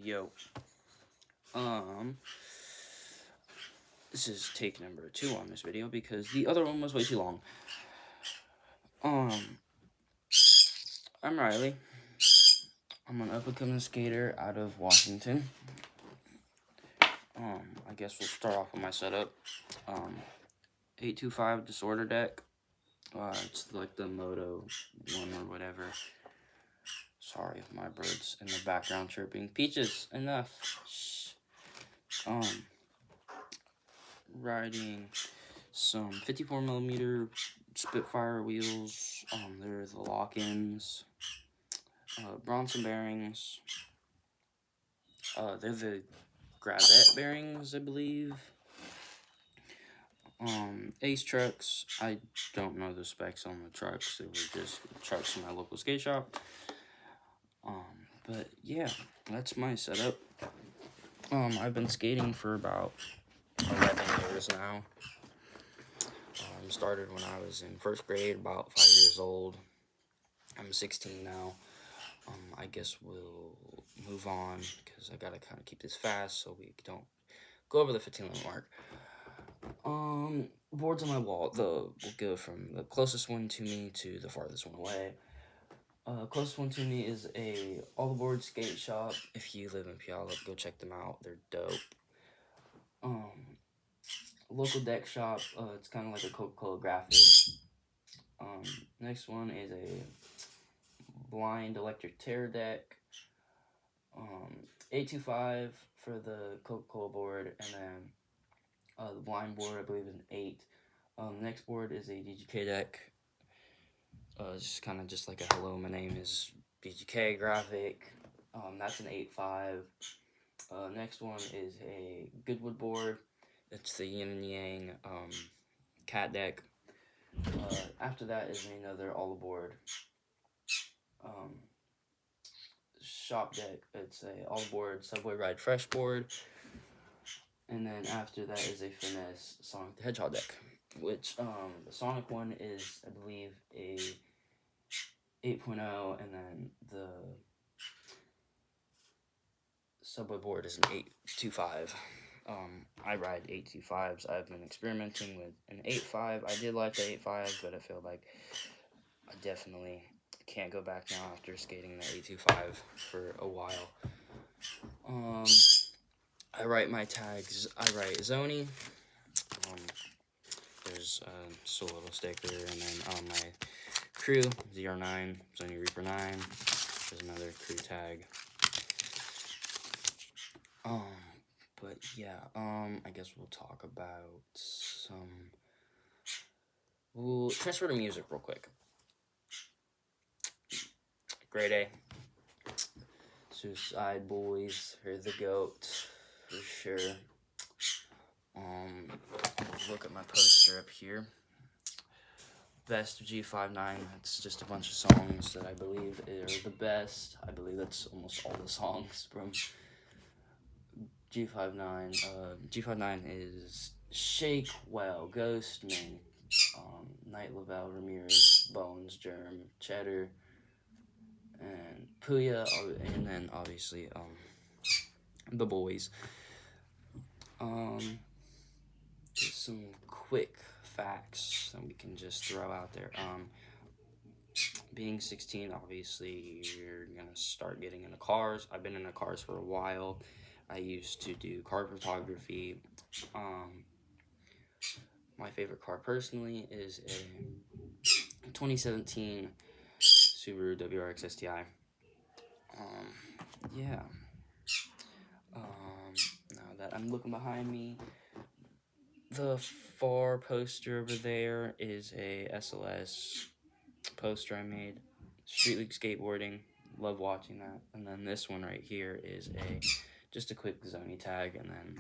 Yo, this is take number 2 on this video because the other one was way too long. I'm Riley. I'm an up-and-coming skater out of Washington. I guess we'll start off with my setup. 825 Disorder deck. It's like the Moto one or whatever. Sorry if my bird's in the background chirping. Peaches, enough. Shh. Riding some 54mm Spitfire wheels. They're the lock-ins. Bronson bearings. They're the Gravette bearings, I believe. Ace trucks. I don't know the specs on the trucks. They were just trucks from my local skate shop. But yeah, that's my setup. I've been skating for about 11 years now. Started when I was in first grade, about 5 years old. I'm 16 now. I guess we'll move on because I gotta kind of keep this fast so we don't go over the 15-minute mark. Boards on my wall. We'll go from the closest one to me to the farthest one away. Closest one to me is a All Aboard skate shop. If you live in Puyallup, go check them out. They're dope. Local deck shop. It's kind of like a Coca-Cola graphic. Next one is a blind electric tear deck. 825 for the Coca-Cola board, and then the blind board I believe is an 8. Next board is a DGK deck. It's kind of just like a hello, my name is DGK graphic. That's an 8.5. Next one is a Goodwood board. It's the Yin and Yang cat deck. After that is another all aboard shop deck. It's a all aboard Subway Ride Fresh board. And then after that is a Finesse Sonic the Hedgehog deck, which the Sonic one is, I believe, a 8.0, and then the Subway board is an 8.25. I ride 8.25s. I've been experimenting with an 8.5. I did like the 8.5, but I feel like I definitely can't go back now after skating the 8.25 for a while. I write my tags. I write Zoni. There's just a little sticker, and then my crew 09 Zoni Reaper 9. There's another crew tag. But yeah, I guess we'll talk about we'll transfer to music real quick. Grade A. Suicide Boys are the GOAT, for sure. Look at my poster up here. Best of G5-9. It's just a bunch of songs that I believe are the best. I believe that's almost all the songs from G5-9. G5-9 is Shake, Well, Ghostman, Knight Lavelle, Ramirez, Bones, Germ, Cheddar, and Puya, and then obviously the boys. Just some quick facts that we can just throw out there. Being 16, obviously you're gonna start getting into cars. I've been into cars for a while. I used to do car photography. My favorite car personally is a 2017 Subaru WRX STI. Yeah. Now that I'm looking behind me, the far poster over there is a SLS poster I made. Street League skateboarding. Love watching that. And then this one right here is just a quick Zoni tag, and then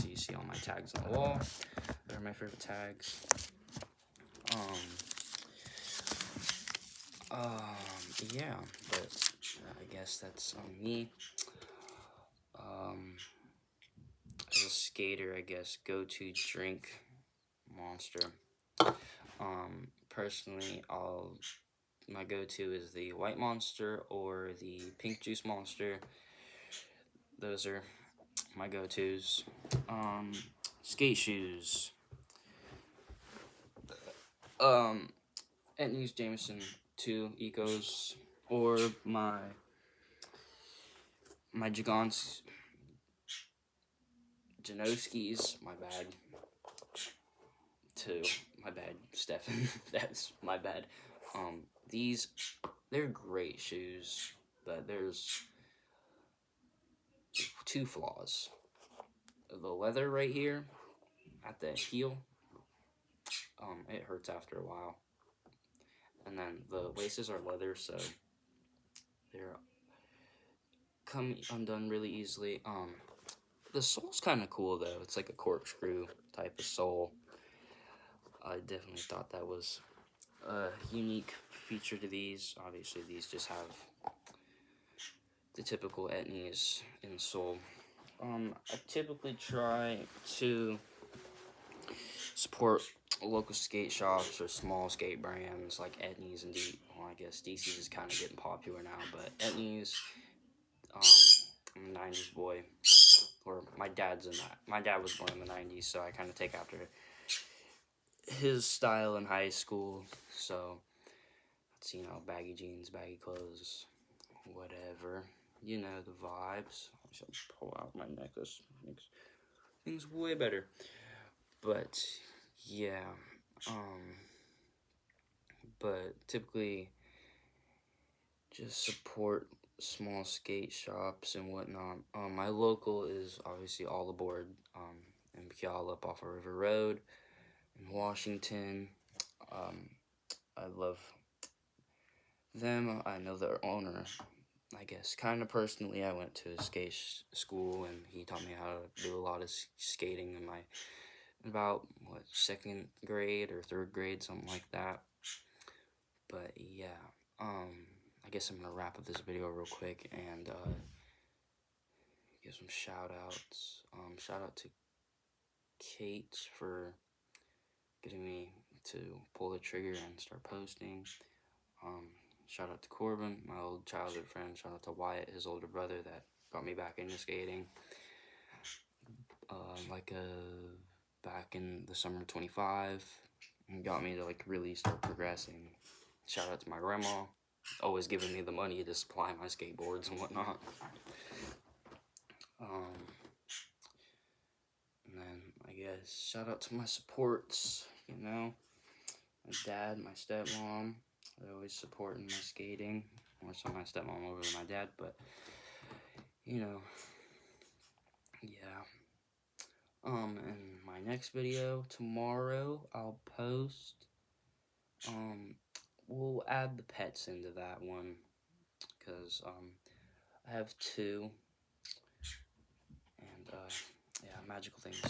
you see all my tags on the wall. They're my favorite tags. Yeah, but I guess that's on me. As a skater, I guess go-to drink, Monster. Personally, my go-to is the White Monster or the Pink Juice Monster. those are my go-tos. Skate shoes. Etnies Jameson 2 Ecos, or my Janowskis, my bad. 2, my bad, Stefan. That's my bad. These, they're great shoes, but there's 2 flaws. The leather right here at the heel, it hurts after a while. And then the laces are leather, so they're come undone really easily. The sole's kind of cool though. It's like a corkscrew type of sole. I definitely thought that was a unique feature to these. Obviously, these just have the typical etnies insole. I typically try to support local skate shops or small skate brands like Etnies and well, I guess DC's is kind of getting popular now, but Etnies, I'm a 90s boy, or my dad was born in the 90s, so I kind of take after his style in high school. So it's, baggy jeans, baggy clothes, whatever, the vibes. I should pull out my necklace, makes things way better. But yeah, but typically just support small skate shops and whatnot. My local is obviously All Aboard in Puyallup off of River Road in Washington. I love them. I know their owner, I guess, kind of personally. I went to a skate school, and he taught me how to do a lot of skating in my about, 2nd grade or 3rd grade, something like that. But yeah, I guess I'm gonna wrap up this video real quick and give some shout outs. Shout out to Kate for getting me to pull the trigger and start posting. Shout out to Corbin, my old childhood friend. Shout out to Wyatt, his older brother, that got me back into skating. Back in the summer of 25, and got me to really start progressing. Shout out to my grandma, always giving me the money to supply my skateboards and whatnot. And then I guess shout out to my supports, my dad, my stepmom. They're always supporting my skating. More so my stepmom over my dad, but yeah. In my next video tomorrow, I'll post. We'll add the pets into that one, because I have 2, and yeah, magical things.